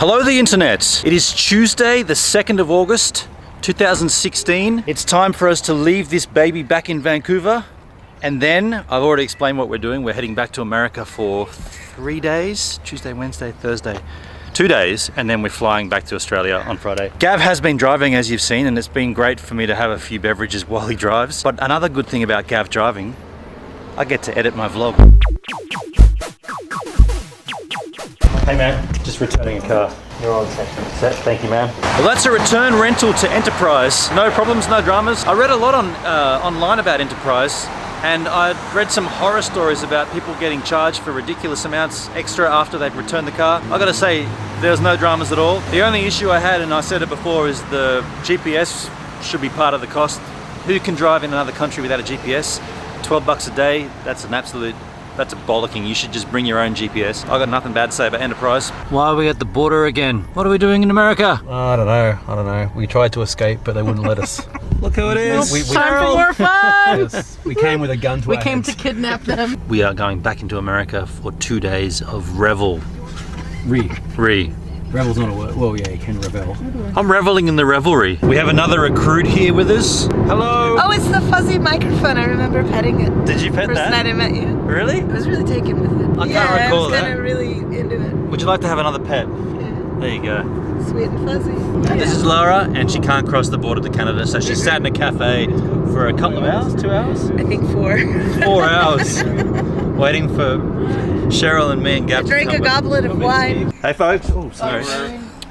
Hello the internet. It is Tuesday the 2nd of August 2016. It's time for us to leave this baby back in Vancouver, and then I've already explained what we're doing. We're heading back to America for 3 days, Tuesday, Wednesday, Thursday, 2 days, and then we're flying back to Australia on Friday. Gav has been driving, as you've seen, and it's been great for me to have a few beverages while he drives. But another good thing about Gav driving, I get to edit my vlog. Hey man, just returning a car. You're all set. Thank you, man. Well, that's a return rental to Enterprise. No problems, no dramas. I read a lot on online about Enterprise, and I read some horror stories about people getting charged for ridiculous amounts extra after they've returned the car. I gotta say, there's no dramas at all. The only issue I had, and I said it before, is the GPS should be part of the cost. Who can drive in another country without a GPS? 12 bucks a day, that's a bollocking. You should just bring your own GPS. I got nothing bad to say about Enterprise. Why are we at the border again? What are we doing in America? I don't know. We tried to escape, but they wouldn't let us. Look who it is. Time for more fun! Yes, we came with a gun to We our came heads. to kidnap them. We are going back into America for 2 days of revel. Revel's not a word. Well, yeah, you can revel. I'm reveling in the revelry. We have another recruit here with us. Hello. Oh, it's the fuzzy microphone. I remember petting it. Did you pet First that? night I met you. Really? I was really taken with it. I can't recall I was that. kind of really into it. Would you like to have another pet? Yeah. There you go. Sweet and fuzzy. This is Laura, and she can't cross the border to Canada, so she sat in a cafe for a couple of hours, 2 hours? I think 4. 4 hours. Waiting for Cheryl and me and Gab I to drank come a back. goblet of wine. Hey folks. Oh, sorry.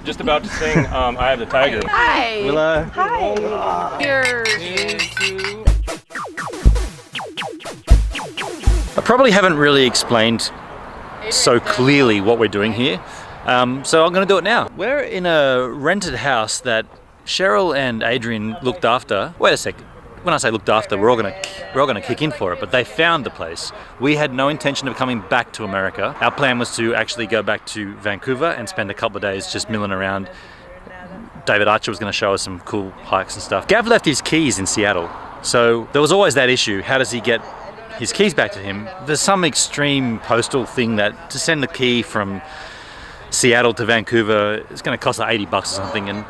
Just about to sing I Have the Tiger. Hi! Willow. Hi! Cheers! I probably haven't really explained so clearly what we're doing here, so I'm going to do it now. We're in a rented house that Cheryl and Adrian looked after. Wait a sec. When I say looked after, we're all gonna kick in for it, but they found the place. We had no intention of coming back to America. Our plan was to actually go back to Vancouver and spend a couple of days just milling around. David Archer was gonna show us some cool hikes and stuff. Gav left his keys in Seattle, so there was always that issue. How does he get his keys back to him? There's some extreme postal thing that to send the key from Seattle to Vancouver, it's gonna cost like 80 bucks or something, and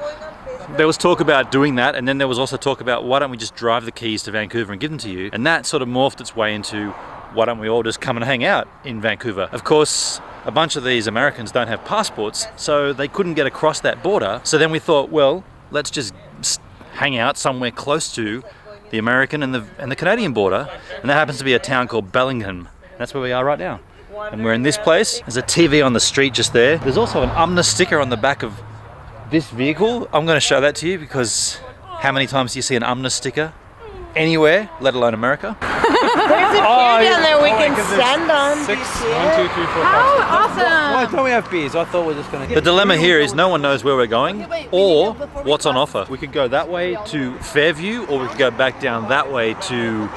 there was talk about doing that, and then there was also talk about why don't we just drive the keys to Vancouver and give them to you, and that sort of morphed its way into why don't we all just come and hang out in Vancouver. Of course, a bunch of these Americans don't have passports, so they couldn't get across that border, so then we thought, well, let's just hang out somewhere close to the American and the Canadian border, and that happens to be a town called Bellingham. That's where we are right now, and we're in this place. There's a TV on the street just there. There's also an UMNA sticker on the back of this vehicle. I'm going to show that to you because how many times do you see an UMNA sticker anywhere, let alone America? There's a pier down there we can stand on. 6, 1, 2, 3, 4, 5. How awesome! Why don't we have beers? I thought we were just going to The dilemma here is no one knows where we're going or what's on offer. We could go that way to Fairview, or we could go back down that way to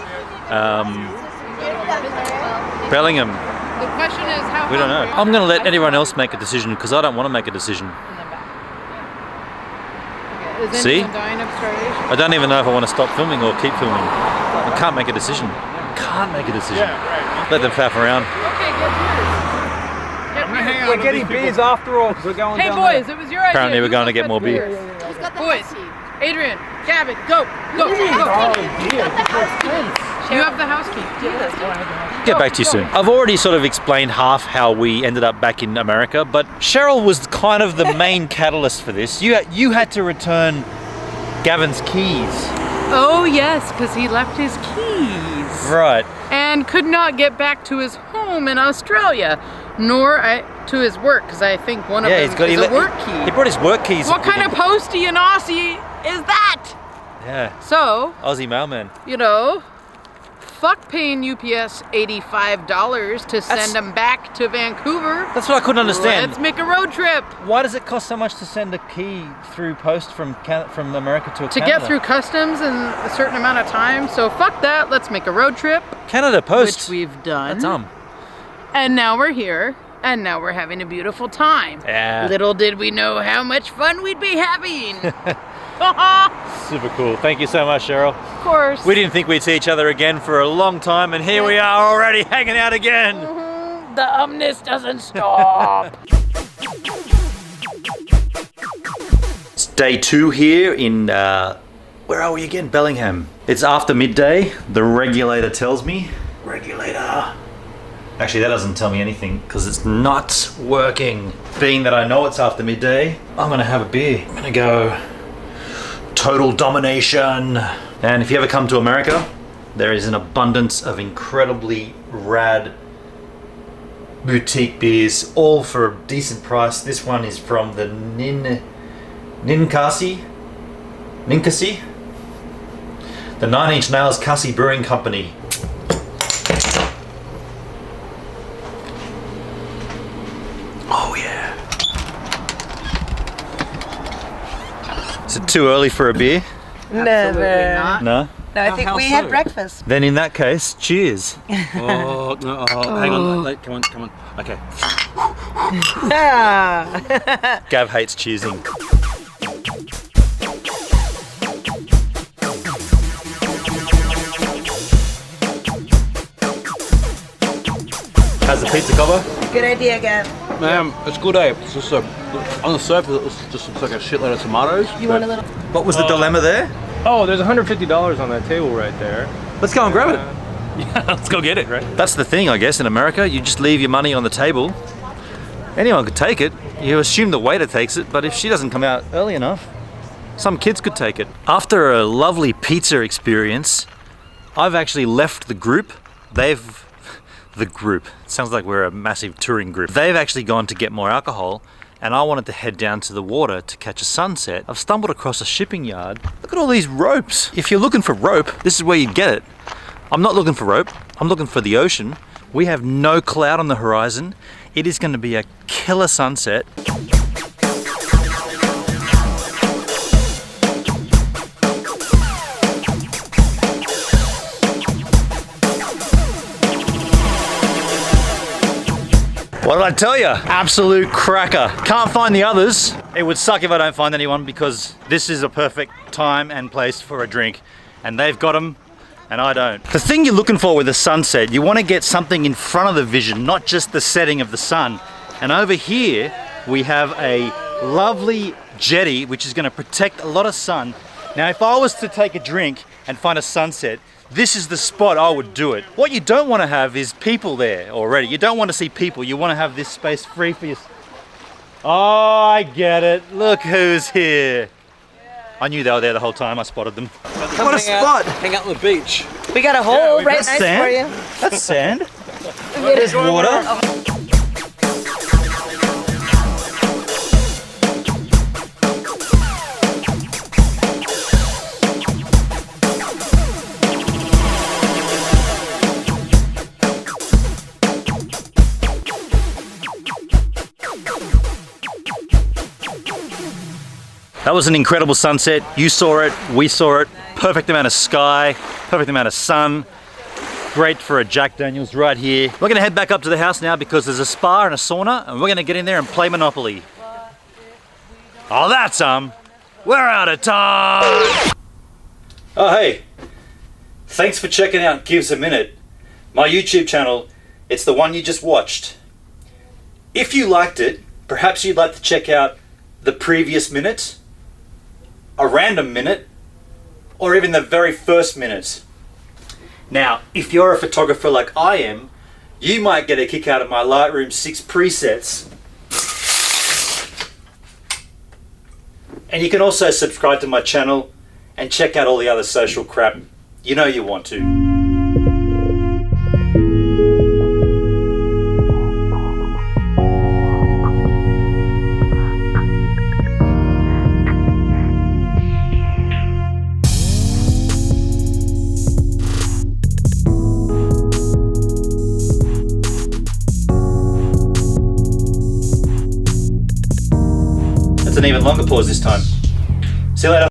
Bellingham. The question is how We don't know. I'm going to let anyone else make a decision because I don't want to make a decision. Is See? anyone dying of starvation? I don't even know if I want to stop filming or keep filming. I can't make a decision. Can't make a decision. Let them faff around. Okay, get beers. We're getting beers after all because we're going Hey down boys, it was your idea. Apparently we're Who going to got get more beer. Boys, Adrian, Gavin, go! You have the house key. Get back to you soon. I've already sort of explained half how we ended up back in America, but Cheryl was kind of the main catalyst for this. You had to return Gavin's keys. Oh yes, because he left his keys. Right. And could not get back to his home in Australia, nor to his work, because I think one of them is a work key. He brought his work keys. What kind of postie in Aussie is that? Yeah. So, Aussie mailman. you know, fuck paying UPS $85 to send them back to Vancouver. That's what I couldn't understand. Let's make a road trip. Why does it cost so much to send a key through post from America to To Canada? get through customs in a certain amount of time. So fuck that. Let's make a road trip, Canada Post. which we've done. That's And now we're here. And now we're having a beautiful time. Yeah. Little did we know how much fun we'd be having. Super cool. Thank you so much, Cheryl. Of course. We didn't think we'd see each other again for a long time, and here we are already hanging out again. The umness doesn't stop. Day 2 here in, where are we again? Bellingham. It's after midday, the regulator tells me. Regulator. Actually, that doesn't tell me anything because it's not working. Being that I know it's after midday, I'm gonna have a beer. I'm gonna go total domination. And if you ever come to America, there is an abundance of incredibly rad boutique beers, all for a decent price. This one is from the Ninkasi, the 9 Inch Nails Kasi Brewing Company. Oh yeah. Is it too early for a beer? Never. not. No? No, I think we had breakfast. Then in that case, cheers. Oh, no, hang on. Come on. Okay. Yeah. Gav hates cheersing. How's the pizza cover? Good idea, Gav. Man, it's good, eh? It's just on the surface, it just looks like a shitload of tomatoes. You want a little? What was the dilemma there? Oh, there's $150 on that table right there. Let's go and grab it. Yeah, let's go get it, right? That's the thing, I guess, in America. You just leave your money on the table. Anyone could take it. You assume the waiter takes it, but if she doesn't come out early enough, some kids could take it. After a lovely pizza experience, I've actually left the group. The group. It sounds like we're a massive touring group. They've actually gone to get more alcohol, and I wanted to head down to the water to catch a sunset. I've stumbled across a shipping yard. Look at all these ropes. If you're looking for rope, this is where you get it. I'm not looking for rope. I'm looking for the ocean. We have no cloud on the horizon. It is going to be a killer sunset. What did I tell you? Absolute cracker. Can't find the others. It would suck if I don't find anyone because this is a perfect time and place for a drink. And they've got them and I don't. The thing you're looking for with a sunset, you want to get something in front of the vision, not just the setting of the sun. And over here, we have a lovely jetty, which is going to protect a lot of sun. Now, if I was to take a drink and find a sunset, this is the spot I would do it. What you don't want to have is people there already. You don't want to see people. You want to have this space free for you. Oh, I get it. Look who's here. I knew they were there the whole time. I spotted them. What a spot. Hang out on the beach. We got a hole right nice sand. for you. That's sand. There's water. That was an incredible sunset. You saw it, we saw it. Perfect amount of sky, perfect amount of sun. Great for a Jack Daniels right here. We're gonna head back up to the house now because there's a spa and a sauna and we're gonna get in there and play Monopoly. Oh, that's we're out of time. Oh, hey. Thanks for checking out Gives a Minute, my YouTube channel. It's the one you just watched. If you liked it, perhaps you'd like to check out the previous minute, a random minute, or even the very first minute. Now, if you're a photographer like I am, you might get a kick out of my Lightroom 6 presets. And you can also subscribe to my channel and check out all the other social crap. You know you want to. An even longer pause this time. See you later.